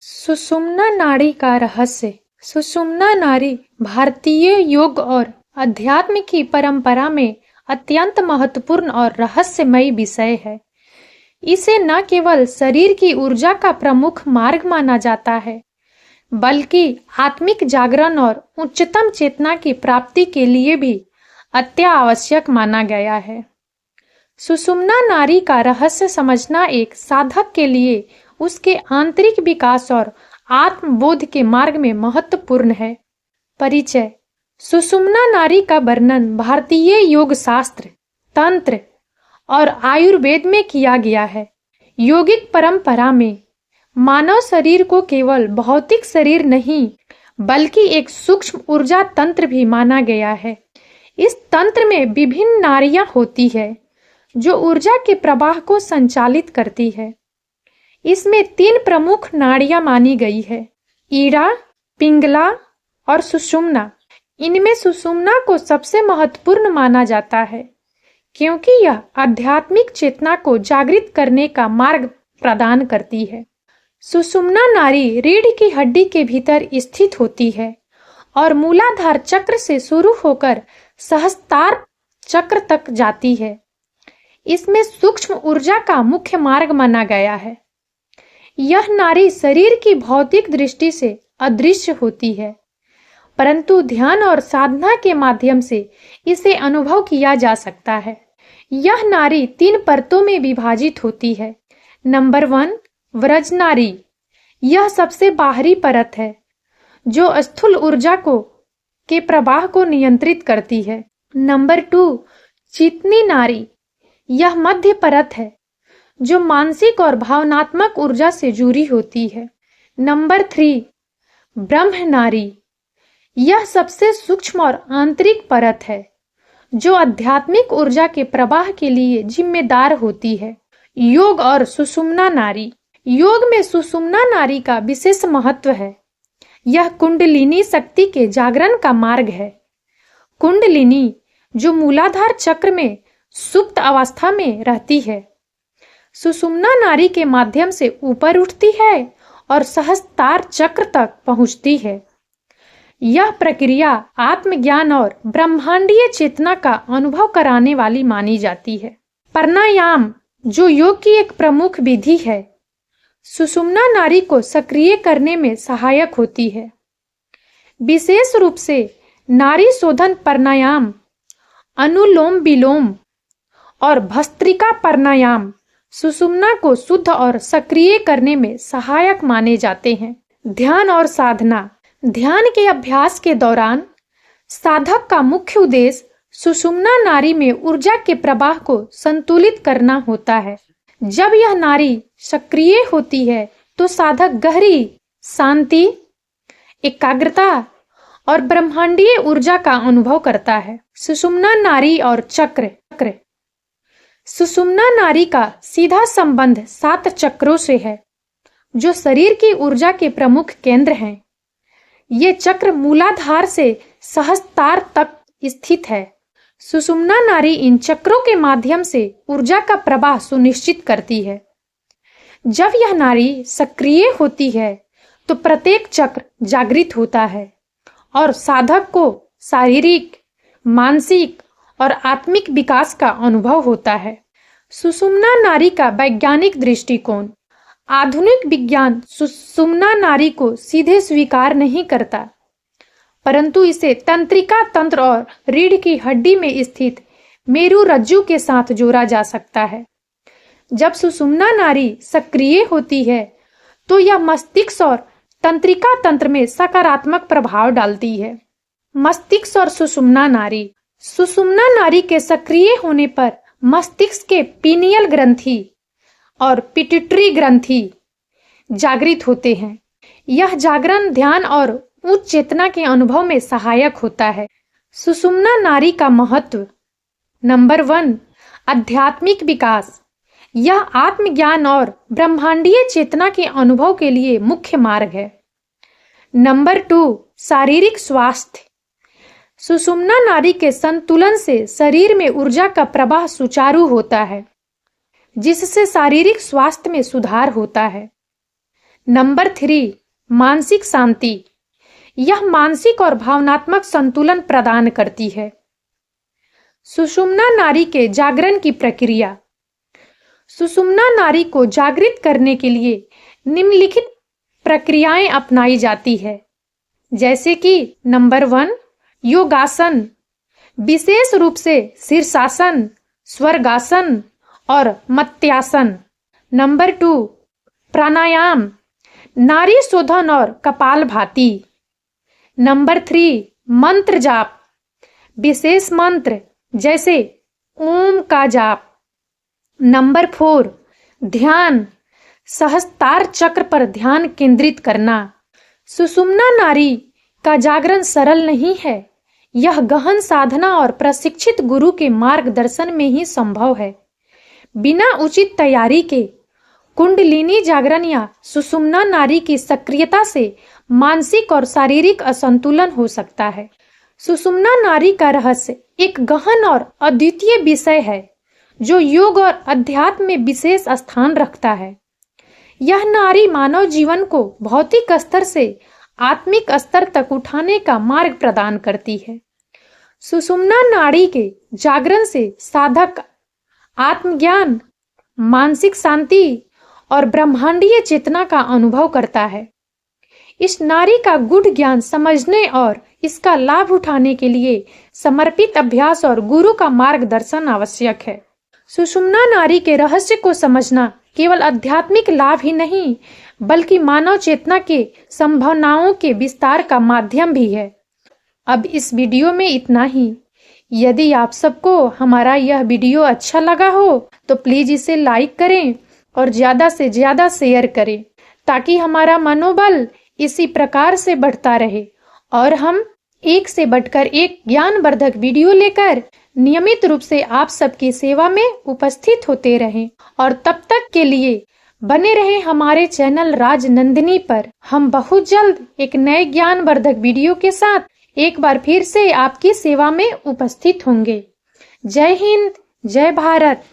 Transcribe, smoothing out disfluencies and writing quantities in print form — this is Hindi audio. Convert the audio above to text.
सुषुम्ना नाड़ी का रहस्य। सुषुम्ना नाड़ी भारतीय योग और अध्यात्म की परंपरा में अत्यंत महत्वपूर्ण और रहस्यमयी विषय है। इसे न केवल शरीर की ऊर्जा का प्रमुख मार्ग माना जाता है, बल्कि आत्मिक जागरण और उच्चतम चेतना की प्राप्ति के लिए भी अत्यावश्यक माना गया है। सुषुम्ना नाड़ी का रहस्य समझना एक साधक के लिए उसके आंतरिक विकास और आत्मबोध के मार्ग में महत्वपूर्ण है। परिचय। सुषुम्ना नाड़ी का वर्णन भारतीय योग शास्त्र, तंत्र और आयुर्वेद में किया गया है। योगिक परंपरा में मानव शरीर को केवल भौतिक शरीर नहीं, बल्कि एक सूक्ष्म ऊर्जा तंत्र भी माना गया है। इस तंत्र में विभिन्न नाड़ियां होती है जो ऊर्जा के प्रवाह को संचालित करती है। इसमें 3 प्रमुख नाड़ियां मानी गई है: ईड़ा, पिंगला और सुषुम्ना। इनमें सुषुम्ना को सबसे महत्वपूर्ण माना जाता है, क्योंकि यह आध्यात्मिक चेतना को जागृत करने का मार्ग प्रदान करती है। सुषुम्ना नाड़ी रीढ़ की हड्डी के भीतर स्थित होती है और मूलाधार चक्र से शुरू होकर सहस्त्रार चक्र तक जाती है। इसमें सूक्ष्म ऊर्जा का मुख्य मार्ग माना गया है। यह नाड़ी शरीर की भौतिक दृष्टि से अदृश्य होती है, परंतु ध्यान और साधना के माध्यम से इसे अनुभव किया जा सकता है। यह नाड़ी 3 परतों में विभाजित होती है। नंबर 1, व्रज नाड़ी। यह सबसे बाहरी परत है जो स्थूल ऊर्जा के प्रवाह को नियंत्रित करती है। नंबर 2, चितनी नाड़ी। यह मध्य परत है जो मानसिक और भावनात्मक ऊर्जा से जुड़ी होती है। नंबर 3, ब्रह्म नाड़ी। यह सबसे सूक्ष्म और आंतरिक परत है जो आध्यात्मिक ऊर्जा के प्रवाह के लिए जिम्मेदार होती है। योग और सुषुम्ना नाड़ी। योग में सुषुम्ना नाड़ी का विशेष महत्व है। यह कुंडलिनी शक्ति के जागरण का मार्ग है। कुंडलिनी जो मूलाधार चक्र में सुप्त अवस्था में रहती है, सुषुम्ना नाड़ी के माध्यम से ऊपर उठती है और सहस्त्रार चक्र तक पहुंचती है। यह प्रक्रिया आत्मज्ञान और ब्रह्मांडीय चेतना का अनुभव कराने वाली मानी जाती है। प्राणायाम जो योग की एक प्रमुख विधि है, सुषुम्ना नाड़ी को सक्रिय करने में सहायक होती है। विशेष रूप से नाड़ी शोधन प्राणायाम, अनुलोम विलोम और भस्त्रिका प्राणायाम सुषुम्ना को शुद्ध और सक्रिय करने में सहायक माने जाते हैं। ध्यान और साधना। ध्यान के अभ्यास के दौरान साधक का मुख्य उद्देश्य सुषुम्ना नाड़ी में ऊर्जा के प्रवाह को संतुलित करना होता है। जब यह नाड़ी सक्रिय होती है तो साधक गहरी शांति, एकाग्रता और ब्रह्मांडीय ऊर्जा का अनुभव करता है। सुषुम्ना नाड़ी और चक्र। सुषुम्ना नाड़ी का सीधा संबंध 7 चक्रों से है जो शरीर की ऊर्जा के प्रमुख केंद्र हैं। ये चक्र मूलाधार से सहस्त्रार तक स्थित है। सुषुम्ना नाड़ी इन चक्रों के माध्यम से ऊर्जा का प्रवाह सुनिश्चित करती है। जब यह नाड़ी सक्रिय होती है तो प्रत्येक चक्र जागृत होता है और साधक को शारीरिक, मानसिक और आत्मिक विकास का अनुभव होता है। सुषुम्ना नाड़ी का वैज्ञानिक दृष्टिकोण। आधुनिक विज्ञान सुषुम्ना नाड़ी को सीधे स्वीकार नहीं करता, परंतु इसे तंत्रिका तंत्र और रीढ़ की हड्डी में स्थित मेरु रज्जु के साथ जोड़ा जा सकता है। जब सुषुम्ना नाड़ी सक्रिय होती है तो यह मस्तिष्क और तंत्रिका तंत्र में सकारात्मक प्रभाव डालती है। मस्तिष्क और सुषुम्ना नाड़ी। सुषुम्ना नाड़ी के सक्रिय होने पर मस्तिष्क के पीनियल ग्रंथि और पिट्यूटरी ग्रंथि जागृत होते हैं। यह जागरण ध्यान और उच्च चेतना के अनुभव में सहायक होता है। सुषुम्ना नाड़ी का महत्व। नंबर 1, आध्यात्मिक विकास। यह आत्मज्ञान और ब्रह्मांडीय चेतना के अनुभव के लिए मुख्य मार्ग है। नंबर 2, शारीरिक स्वास्थ्य। सुषुम्ना नाड़ी के संतुलन से शरीर में ऊर्जा का प्रवाह सुचारू होता है, जिससे शारीरिक स्वास्थ्य में सुधार होता है। नंबर 3, मानसिक शांति। यह मानसिक और भावनात्मक संतुलन प्रदान करती है। सुषुम्ना नाड़ी के जागरण की प्रक्रिया। सुषुम्ना नाड़ी को जागृत करने के लिए निम्नलिखित प्रक्रियाएं अपनाई जाती है, जैसे कि नंबर 1, योगासन, विशेष रूप से शीर्षासन, स्वर्गासन और मत्स्यासन। नंबर 2, प्राणायाम, नाड़ी शोधन और कपालभाति। नंबर 3, मंत्र जाप, विशेष मंत्र जैसे ओम का जाप। नंबर 4, ध्यान, सहस्त्रार चक्र पर ध्यान केंद्रित करना। सुषुम्ना नाड़ी का जागरण सरल नहीं है, यह गहन साधना और प्रशिक्षित गुरु के मार्गदर्शन में ही संभव है। बिना उचित तैयारी के कुंडलिनी जागरण या सुषुम्ना नाड़ी की सक्रियता से मानसिक और शारीरिक असंतुलन हो सकता है। सुषुम्ना नाड़ी का रहस्य एक गहन और अद्वितीय विषय है जो योग और अध्यात्म में विशेष स्थान रखता है। यह नाड़ी मानव जीवन को भौतिक स्तर से आत्मिक स्तर तक उठाने का मार्ग प्रदान करती है। सुषुम्ना नाड़ी के जागरण से साधक आत्मज्ञान, मानसिक शांति और ब्रह्मांडीय चेतना का अनुभव करता है। इस नाड़ी का गूढ़ ज्ञान समझने और इसका लाभ उठाने के लिए समर्पित अभ्यास और गुरु का मार्गदर्शन आवश्यक है। सुषुम्ना नाड़ी के रहस्य को समझना केवल आध्यात्मिक लाभ ही नहीं, बल्कि मानव चेतना के संभावनाओं के विस्तार का माध्यम भी है। अब इस वीडियो में इतना ही। यदि आप सबको हमारा यह वीडियो अच्छा लगा हो तो प्लीज इसे लाइक करें और ज्यादा से ज्यादा शेयर करें, ताकि हमारा मनोबल इसी प्रकार से बढ़ता रहे और हम एक से बढ़कर एक ज्ञानवर्धक वीडियो लेकर नियमित रूप से आप सबकी सेवा में उपस्थित होते रहें। और तब तक के लिए बने रहें हमारे चैनल राजनंदिनी पर। हम बहुत जल्द एक नए ज्ञानवर्धक वीडियो के साथ एक बार फिर से आपकी सेवा में उपस्थित होंगे। जय हिंद, जय भारत।